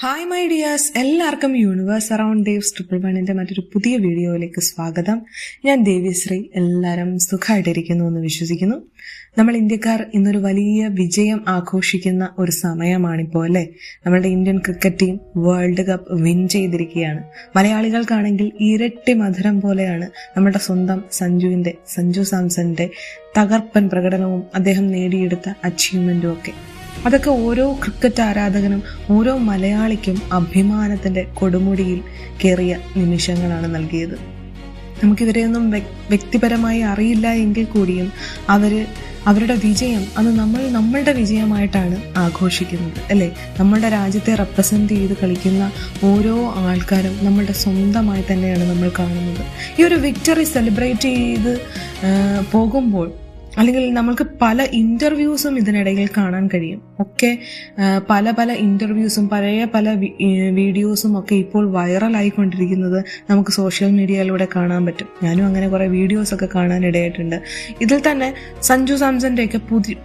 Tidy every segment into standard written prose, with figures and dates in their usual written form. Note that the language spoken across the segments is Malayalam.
ഹായ് മൈ ഡിയേഴ്സ്, എല്ലാവർക്കും യൂണിവേഴ്സ് അറൗണ്ട് ദേവ്സ് 111ന്റെ മറ്റൊരു പുതിയ വീഡിയോയിലേക്ക് സ്വാഗതം. ഞാൻ ദേവിശ്രീ. എല്ലാവരും സുഖമായിട്ടിരിക്കുന്നു എന്ന് വിശ്വസിക്കുന്നു. നമ്മൾ ഇന്ത്യക്കാർ ഇന്നൊരു വലിയ വിജയം ആഘോഷിക്കുന്ന ഒരു സമയമാണിപ്പോൾ അല്ലേ. നമ്മളുടെ Indian cricket team world cup win ചെയ്തിരിക്കുകയാണ്. മലയാളികൾക്കാണെങ്കിൽ ഇരട്ടി മധുരം പോലെയാണ് നമ്മുടെ സ്വന്തം സഞ്ജു സാംസന്റെ തകർപ്പൻ പ്രകടനവും അദ്ദേഹം നേടിയെടുത്ത അച്ചീവ്മെന്റും ഒക്കെ. അതൊക്കെ ഓരോ ക്രിക്കറ്റ് ആരാധകനും ഓരോ മലയാളിക്കും അഭിമാനത്തിന്റെ കൊടുമുടിയിൽ കയറിയ നിമിഷങ്ങളാണ് നൽകിയത്. നമുക്കിവരെയൊന്നും വ്യക്തിപരമായി അറിയില്ല എങ്കിൽ കൂടിയും അവരുടെ വിജയം അത് നമ്മളുടെ വിജയമായിട്ടാണ് ആഘോഷിക്കുന്നത് അല്ലേ. നമ്മളുടെ രാജ്യത്തെ റെപ്രസെന്റ് ചെയ്ത് കളിക്കുന്ന ഓരോ ആൾക്കാരും നമ്മളുടെ സ്വന്തമായി തന്നെയാണ് നമ്മൾ കാണുന്നത്. ഈ ഒരു വിക്ടറി സെലിബ്രേറ്റ് ചെയ്ത് പോകുമ്പോൾ അല്ലെങ്കിൽ നമ്മൾക്ക് പല ഇന്റർവ്യൂസും ഇതിനിടയിൽ കാണാൻ കഴിയും. ഒക്കെ പല ഇന്റർവ്യൂസും പല വീഡിയോസും ഒക്കെ ഇപ്പോൾ വൈറലായിക്കൊണ്ടിരിക്കുന്നത് നമുക്ക് സോഷ്യൽ മീഡിയയിലൂടെ കാണാൻ പറ്റും. ഞാനും അങ്ങനെ കുറെ വീഡിയോസ് ഒക്കെ കാണാൻ ഇടയായിട്ടുണ്ട്. ഇതിൽ തന്നെ സഞ്ജു സാംസന്റെ ഒക്കെ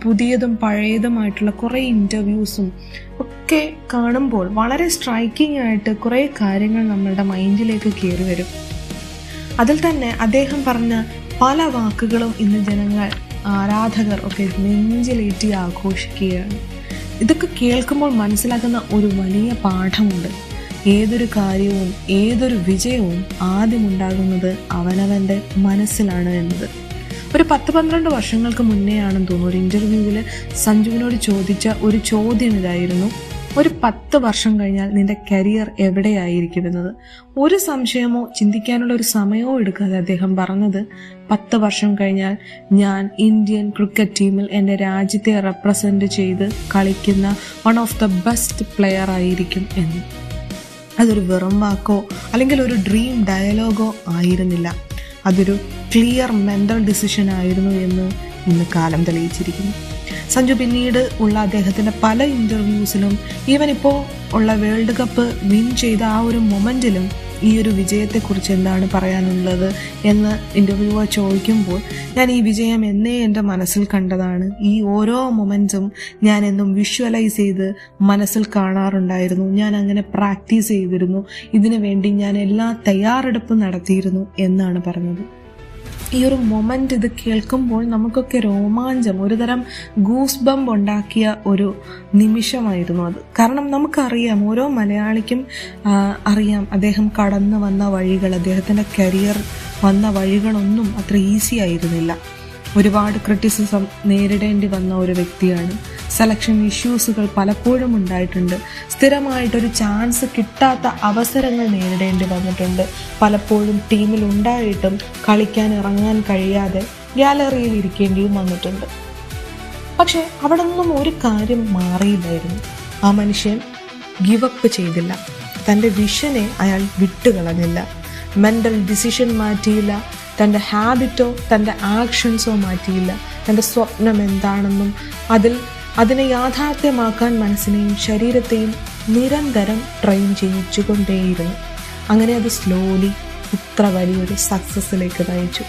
പുതിയതും പഴയതുമായിട്ടുള്ള കുറെ ഇന്റർവ്യൂസും ഒക്കെ കാണുമ്പോൾ വളരെ സ്ട്രൈക്കിംഗ് ആയിട്ട് കുറെ കാര്യങ്ങൾ നമ്മളുടെ മൈൻഡിലേക്ക് കയറി വരും. അതിൽ തന്നെ അദ്ദേഹം പറഞ്ഞ പല വാക്കുകളും ഇന്ന് ആരാധകർ ഒക്കെ നെഞ്ചിലേറ്റി ആഘോഷിക്കുകയാണ്. ഇതൊക്കെ കേൾക്കുമ്പോൾ മനസ്സിലാക്കുന്ന ഒരു വലിയ പാഠമുണ്ട്. ഏതൊരു കാര്യവും ഏതൊരു വിജയവും ആദ്യമുണ്ടാകുന്നത് അവനവൻ്റെ മനസ്സിലാണ് എന്നത്. ഒരു 10-12 വർഷങ്ങൾക്ക് മുന്നേ ആണെന്ന് തോന്നുന്നു ഒരു ഇന്റർവ്യൂവിൽ സഞ്ജുവിനോട് ചോദിച്ച ഒരു ചോദ്യം ഇതായിരുന്നു: ഒരു 10 വർഷം കഴിഞ്ഞാൽ നിന്റെ കരിയർ എവിടെയായിരിക്കുമെന്നത്. ഒരു സംശയമോ ചിന്തിക്കാനുള്ള ഒരു സമയമോ എടുക്കാതെ അദ്ദേഹം പറഞ്ഞത് 10 വർഷം കഴിഞ്ഞാൽ ഞാൻ ഇന്ത്യൻ ക്രിക്കറ്റ് ടീമിൽ എൻ്റെ രാജ്യത്തെ റെപ്രസെന്റ് ചെയ്ത് കളിക്കുന്ന one of the best player ആയിരിക്കും എന്ന്. അതൊരു വെറും വാക്കോ അല്ലെങ്കിൽ ഒരു ഡ്രീം ഡയലോഗോ ആയിരുന്നില്ല. അതൊരു ക്ലിയർ മെന്റൽ ഡിസിഷൻ ആയിരുന്നു എന്ന് ഇന്ന് കാലം തെളിയിച്ചിരിക്കുന്നു. സഞ്ജു പിന്നീട് ഉള്ള അദ്ദേഹത്തിന്റെ പല ഇന്റർവ്യൂസിലും ഈവൻ ഇപ്പോൾ ഉള്ള വേൾഡ് കപ്പ് വിൻ ചെയ്ത ആ ഒരു മൊമെന്റിലും ഈ ഒരു വിജയത്തെക്കുറിച്ച് എന്താണ് പറയാനുള്ളത് എന്ന് ഇന്റർവ്യൂവർ ചോദിക്കുമ്പോൾ, ഞാൻ ഈ വിജയം എന്നേ എൻ്റെ മനസ്സിൽ കണ്ടതാണ്. ഈ ഓരോ മൊമെന്റ്സും ഞാൻ എന്നും വിഷ്വലൈസ് ചെയ്ത് മനസ്സിൽ കാണാറുണ്ടായിരുന്നു. ഞാൻ അങ്ങനെ പ്രാക്ടീസ് ചെയ്തിരുന്നു. ഇതിനു വേണ്ടി ഞാൻ എല്ലാ തയ്യാറെടുപ്പും നടത്തിയിരുന്നു എന്നാണ് പറഞ്ഞത്. ഈ ഒരു മൊമെന്റ് ഇത് കേൾക്കുമ്പോൾ നമുക്കൊക്കെ രോമാഞ്ചം, ഒരുതരം ഗൂസ് ബംപ് ഉണ്ടാക്കിയ ഒരു നിമിഷമായിരുന്നു അത്. കാരണം നമുക്കറിയാം, ഓരോ മലയാളിക്കും അറിയാം അദ്ദേഹം കടന്നു വന്ന വഴികൾ, അദ്ദേഹത്തിന്റെ കരിയർ വന്ന വഴികളൊന്നും അത്ര ഈസി ആയിരുന്നില്ല. ഒരുപാട് ക്രിറ്റിസിസം നേരിടേണ്ടി വന്ന ഒരു വ്യക്തിയാണ്. സെലക്ഷൻ ഇഷ്യൂസുകൾ പലപ്പോഴും ഉണ്ടായിട്ടുണ്ട്. സ്ഥിരമായിട്ടൊരു ചാൻസ് കിട്ടാത്ത അവസരങ്ങൾ നേരിടേണ്ടി വന്നിട്ടുണ്ട്. പലപ്പോഴും ടീമിൽ ഉണ്ടായിട്ടും കളിക്കാൻ ഇറങ്ങാൻ കഴിയാതെ ഗാലറിയിൽ ഇരിക്കേണ്ടിയും വന്നിട്ടുണ്ട്. പക്ഷെ അവിടെ നിന്നും ഒരു കാര്യം മാറിയില്ലായിരുന്നു. ആ മനുഷ്യൻ ഗിവപ്പ് ചെയ്തില്ല. തൻ്റെ വിഷനെ അയാൾ വിട്ടുകളഞ്ഞില്ല. Mental decision മാറ്റിയില്ല. തൻ്റെ ഹാബിറ്റോ തൻ്റെ ആക്ഷൻസോ മാറ്റിയില്ല. തൻ്റെ സ്വപ്നം എന്താണെന്നും അതിനെ യാഥാർത്ഥ്യമാക്കാൻ മനസ്സിനെയും ശരീരത്തെയും നിരന്തരം ട്രെയിൻ ചെയ്യിച്ചുകൊണ്ടേയിരുന്നു. അങ്ങനെ അത് സ്ലോലി ഇത്ര വലിയൊരു സക്സസ്സിലേക്ക് നയിച്ചു.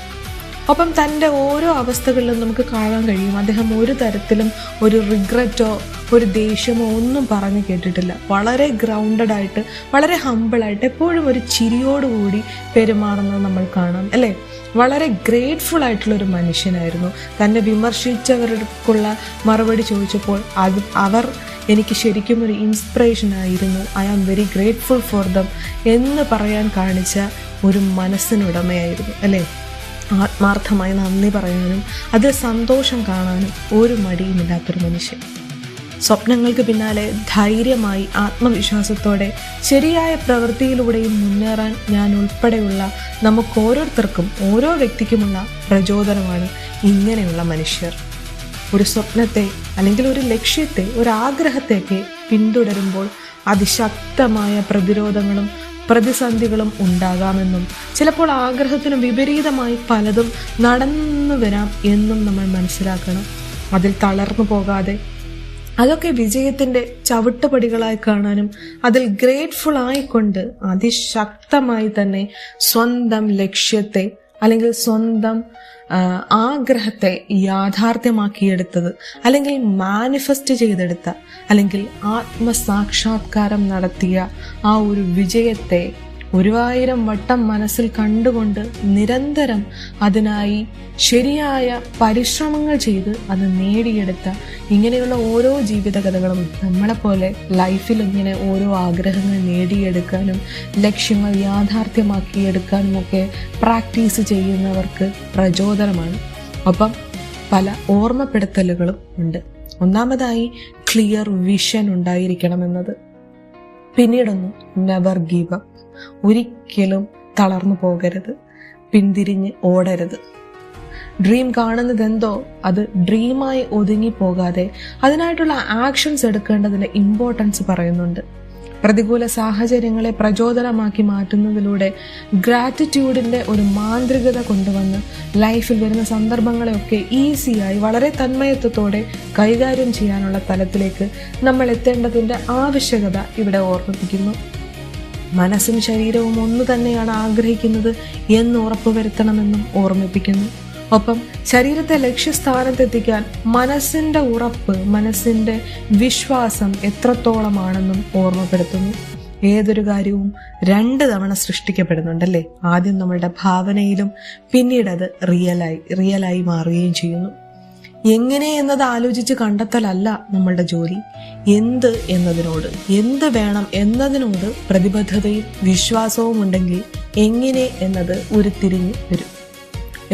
അപ്പം തൻ്റെ ഓരോ അവസ്ഥകളിലും നമുക്ക് കാണാൻ കഴിയും അദ്ദേഹം ഒരു തരത്തിലും ഒരു റിഗ്രറ്റോ ഒരു ദേഷ്യമോ ഒന്നും പറഞ്ഞു കേട്ടിട്ടില്ല. വളരെ ഗ്രൗണ്ടഡ് ആയിട്ട്, വളരെ ഹമ്പിളായിട്ട്, എപ്പോഴും ഒരു ചിരിയോടുകൂടി പെരുമാറുന്നത് നമ്മൾ കാണാം അല്ലേ. വളരെ ഗ്രേറ്റ്ഫുൾ ആയിട്ടുള്ള ഒരു മനുഷ്യനായിരുന്നു. തന്നെ വിമർശിച്ചവർക്കുള്ള മറുപടി ചോദിച്ചപ്പോൾ അവർ എനിക്ക് ശരിക്കും ഒരു ഇൻസ്പിറേഷൻ ആയിരുന്നു. I am very grateful for them എന്ന് പറയാൻ കാണിച്ച ഒരു മനസ്സിനുടമയായിരുന്നു അല്ലേ. ആത്മാർത്ഥമായി നന്ദി പറയാനും അതിൽ സന്തോഷം കാണാനും ഒരു മടിയുമില്ലാത്തൊരു മനുഷ്യൻ. സ്വപ്നങ്ങൾക്ക് പിന്നാലെ ധൈര്യമായി ആത്മവിശ്വാസത്തോടെ ശരിയായ പ്രവൃത്തിയിലൂടെയും മുന്നേറാൻ ഞാൻ ഉൾപ്പെടെയുള്ള നമുക്ക് ഓരോരുത്തർക്കും ഓരോ വ്യക്തിക്കുമുള്ള പ്രചോദനമാണ് ഇങ്ങനെയുള്ള മനുഷ്യർ. ഒരു സ്വപ്നത്തെ അല്ലെങ്കിൽ ഒരു ലക്ഷ്യത്തെ, ഒരു ആഗ്രഹത്തെയൊക്കെ പിന്തുടരുമ്പോൾ അതിശക്തമായ പ്രതിരോധങ്ങളും പ്രതിസന്ധികളും ഉണ്ടാകാമെന്നും ചിലപ്പോൾ ആഗ്രഹത്തിന് വിപരീതമായി പലതും നടന്നു വരാം എന്നും നമ്മൾ മനസ്സിലാക്കണം. അതിൽ തളർന്നു പോകാതെ അതൊക്കെ വിജയത്തിന്റെ ചവിട്ടുപടികളായി കാണാനും അതിൽ ഗ്രേറ്റ്ഫുൾ ആയിക്കൊണ്ട് അതിശക്തമായി തന്നെ സ്വന്തം ലക്ഷ്യത്തെ അല്ലെങ്കിൽ സ്വന്തം ആഗ്രഹത്തെ യാഥാർത്ഥ്യമാക്കിയെടുത്തത്, അല്ലെങ്കിൽ മാനിഫെസ്റ്റ് ചെയ്തെടുത്ത, അല്ലെങ്കിൽ ആത്മസാക്ഷാത്കാരം നടത്തിയ ആ ഒരു വിജയത്തെ 1000 വട്ടം മനസ്സിൽ കണ്ടുകൊണ്ട് നിരന്തരം അതിനായി ശരിയായ പരിശ്രമങ്ങൾ ചെയ്ത് അത് നേടിയെടുത്ത ഇങ്ങനെയുള്ള ഓരോ ജീവിതകഥകളും നമ്മളെപ്പോലെ ലൈഫിൽ ഇങ്ങനെ ഓരോ ആഗ്രഹങ്ങൾ നേടിയെടുക്കാനും ലക്ഷ്യങ്ങൾ യാഥാർത്ഥ്യമാക്കിയെടുക്കാനും ഒക്കെ പ്രാക്ടീസ് ചെയ്യുന്നവർക്ക് പ്രചോദനമാണ്. ഒപ്പം പല ഓർമ്മപ്പെടുത്തലുകളും ഉണ്ട്. ഒന്നാമതായി ക്ലിയർ വിഷൻ ഉണ്ടായിരിക്കണമെന്നത്. പിന്നീടൊന്ന് നെവർ ഗീവ് അപ്പ്. ഒരിക്കലും തളർന്നു പോകരുത്, പിന്തിരിഞ്ഞ് ഓടരുത്. ഡ്രീം കാണുന്നതെന്തോ അത് ഡ്രീമായി ഒതുങ്ങി പോകാതെ അതിനായിട്ടുള്ള ആക്ഷൻസ് എടുക്കേണ്ടതിന്റെ ഇമ്പോർട്ടൻസ് പറയുന്നുണ്ട്. പ്രതികൂല സാഹചര്യങ്ങളെ പ്രചോദനമാക്കി മാറ്റുന്നതിലൂടെ ഗ്രാറ്റിറ്റ്യൂഡിന്റെ ഒരു മാന്ത്രികത കൊണ്ടുവന്ന് ലൈഫിൽ വരുന്ന സന്ദർഭങ്ങളെയൊക്കെ ഈസിയായി വളരെ തന്മയത്വത്തോടെ കൈകാര്യം ചെയ്യാനുള്ള തലത്തിലേക്ക് നമ്മൾ എത്തേണ്ടതിന്റെ ആവശ്യകത ഇവിടെ ഓർമ്മിപ്പിക്കുന്നു. മനസ്സും ശരീരവും ഒന്നു തന്നെയാണ് ആഗ്രഹിക്കുന്നത് എന്ന് ഉറപ്പുവരുത്തണമെന്നും ഓർമ്മിപ്പിക്കുന്നു. ഒപ്പം ശരീരത്തെ ലക്ഷ്യസ്ഥാനത്തെത്തിക്കാൻ മനസ്സിന്റെ ഉറപ്പ്, മനസ്സിന്റെ വിശ്വാസം എത്രത്തോളമാണെന്നും ഓർമ്മപ്പെടുത്തുന്നു. ഏതൊരു കാര്യവും 2 തവണ സൃഷ്ടിക്കപ്പെടുന്നുണ്ടല്ലേ. ആദ്യം നമ്മളുടെ ഭാവനയിലും പിന്നീട് അത് റിയലായി മാറുകയും ചെയ്യുന്നു. എങ്ങനെ എന്നത് ആലോചിച്ച് കണ്ടെത്തലല്ല നമ്മളുടെ ജോലി. എന്ത് എന്നതിനോട്, എന്ത് വേണം എന്നതിനോട് പ്രതിബദ്ധതയും വിശ്വാസവും ഉണ്ടെങ്കിൽ എങ്ങനെ എന്നത് ഉരുത്തിരിഞ്ഞ് വരും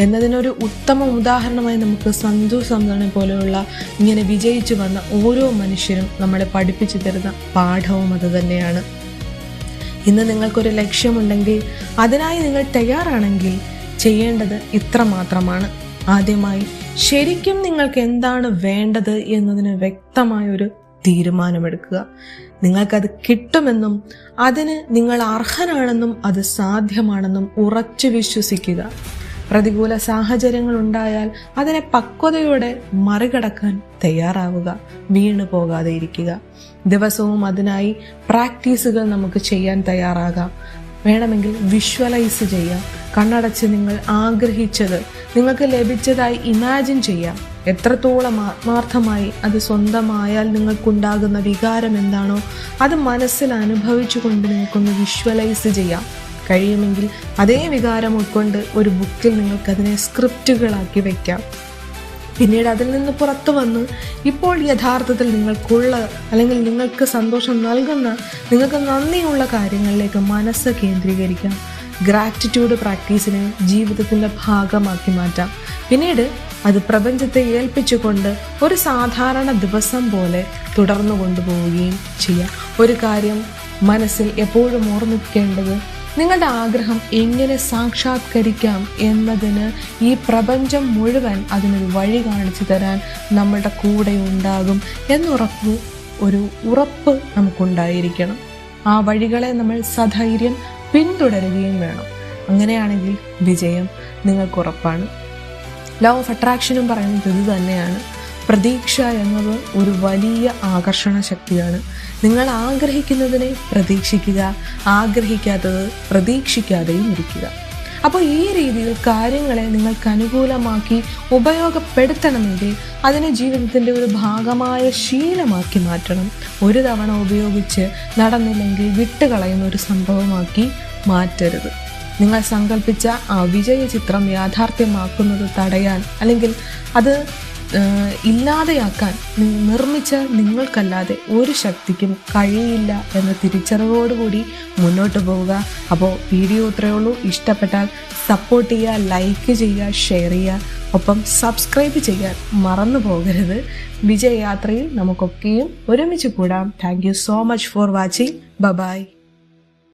എന്നതിനൊരു ഉത്തമ ഉദാഹരണമായി നമുക്ക് സഞ്ജു സാംസണെ പോലെയുള്ള ഇങ്ങനെ വിജയിച്ചു വന്ന ഓരോ മനുഷ്യരും നമ്മളെ പഠിപ്പിച്ചു തരുന്ന പാഠവും അത് തന്നെയാണ്. ഇന്ന് നിങ്ങൾക്കൊരു ലക്ഷ്യമുണ്ടെങ്കിൽ, അതിനായി നിങ്ങൾ തയ്യാറാണെങ്കിൽ ചെയ്യേണ്ടത് ഇത്ര മാത്രമാണ്. ആദ്യമായി ശരിക്കും നിങ്ങൾക്ക് എന്താണ് വേണ്ടത് എന്നതിന് വ്യക്തമായൊരു തീരുമാനമെടുക്കുക. നിങ്ങൾക്കത് കിട്ടുമെന്നും അതിന് നിങ്ങൾ അർഹനാണെന്നും അത് സാധ്യമാണെന്നും ഉറച്ചു വിശ്വസിക്കുക. പ്രതികൂല സാഹചര്യങ്ങൾ ഉണ്ടായാൽ അതിനെ പക്വതയോടെ മറികടക്കാൻ തയ്യാറാവുക. വീണു പോകാതെ ഇരിക്കുക. ദിവസവും അതിനായി പ്രാക്ടീസുകൾ നമുക്ക് ചെയ്യാൻ തയ്യാറാകാം. വേണമെങ്കിൽ വിഷ്വലൈസ് ചെയ്യാം. കണ്ണടച്ച് നിങ്ങൾ ആഗ്രഹിച്ചത് നിങ്ങൾക്ക് ലഭിച്ചതായി ഇമാജിൻ ചെയ്യാം. എത്രത്തോളം ആത്മാർത്ഥമായി അത് സ്വന്തമായാൽ നിങ്ങൾക്കുണ്ടാകുന്ന വികാരം എന്താണോ അത് മനസ്സിൽ അനുഭവിച്ചുകൊണ്ട് നിങ്ങൾക്കൊന്ന് വിഷ്വലൈസ് ചെയ്യാം. കഴിയുമെങ്കിൽ അതേ വികാരം ഉൾക്കൊണ്ട് ഒരു ബുക്കിൽ നിങ്ങൾക്കതിനെ സ്ക്രിപ്റ്റുകളാക്കി വയ്ക്കാം. പിന്നീട് അതിൽ നിന്ന് പുറത്തു വന്ന് ഇപ്പോൾ യഥാർത്ഥത്തിൽ നിങ്ങൾക്കുള്ള, അല്ലെങ്കിൽ നിങ്ങൾക്ക് സന്തോഷം നൽകുന്ന, നിങ്ങൾക്ക് നന്ദിയുള്ള കാര്യങ്ങളിലേക്ക് മനസ്സ് കേന്ദ്രീകരിക്കാം. ഗ്രാറ്റിറ്റ്യൂഡ് പ്രാക്ടീസിനെ ജീവിതത്തിൻ്റെ ഭാഗമാക്കി മാറ്റാം. പിന്നീട് അത് പ്രപഞ്ചത്തെ ഏൽപ്പിച്ചുകൊണ്ട് ഒരു സാധാരണ ദിവസം പോലെ തുടർന്നു കൊണ്ടുപോവുകയും ചെയ്യാം. ഒരു കാര്യം മനസ്സിൽ എപ്പോഴും ഓർമ്മിക്കേണ്ടത്, നിങ്ങളുടെ ആഗ്രഹം എങ്ങനെ സാക്ഷാത്കരിക്കാം എന്നതിന് ഈ പ്രപഞ്ചം മുഴുവൻ അതിനൊരു വഴി കാണിച്ചു തരാൻ നമ്മളുടെ കൂടെ ഉണ്ടാകും ഒരു ഉറപ്പ് നമുക്കുണ്ടായിരിക്കണം. ആ വഴികളെ നമ്മൾ സധൈര്യം പിന്തുടരുകയും വേണം. അങ്ങനെയാണെങ്കിൽ വിജയം നിങ്ങൾക്കുറപ്പാണ്. ലോ ഓഫ് അട്രാക്ഷനും പറയുന്നത് ഇത് തന്നെയാണ്. പ്രതീക്ഷ എന്നത് ഒരു വലിയ ആകർഷണ ശക്തിയാണ്. നിങ്ങൾ ആഗ്രഹിക്കുന്നതിനെ പ്രതീക്ഷിക്കുക, ആഗ്രഹിക്കാത്തത് പ്രതീക്ഷിക്കാതെയും ഇരിക്കുക. അപ്പോൾ ഈ രീതിയിൽ കാര്യങ്ങളെ നിങ്ങൾക്ക് അനുകൂലമാക്കി ഉപയോഗപ്പെടുത്തണമെങ്കിൽ അതിനെ ജീവിതത്തിൻ്റെ ഒരു ഭാഗമായ ശീലമാക്കി മാറ്റണം. ഒരു തവണ ഉപയോഗിച്ച് നടന്നില്ലെങ്കിൽ വിട്ടുകളയുന്ന ഒരു സംഭവമാക്കി മാറ്റരുത്. നിങ്ങൾ സങ്കല്പിച്ച ആ വിജയ ചിത്രം യാഥാർത്ഥ്യമാക്കുന്നത് തടയാൻ, അല്ലെങ്കിൽ അത് ഇല്ലാതെയാക്കാൻ നിർമ്മിച്ച നിങ്ങൾക്കല്ലാതെ ഒരു ശക്തിക്കും കഴിയില്ല എന്ന തിരിച്ചറിവോടുകൂടി മുന്നോട്ട് പോവുക. അപ്പോൾ വീഡിയോ ഇത്രയേ ഉള്ളൂ. ഇഷ്ടപ്പെട്ടാൽ സപ്പോർട്ട് ചെയ്യുക, ലൈക്ക് ചെയ്യുക, ഷെയർ ചെയ്യുക, ഒപ്പം സബ്സ്ക്രൈബ് ചെയ്യാൻ മറന്നു പോകരുത്. വിജയയാത്രയിൽ നമുക്കൊക്കെയും ഒരുമിച്ച് കൂടാം. Thank you so much for watching. By.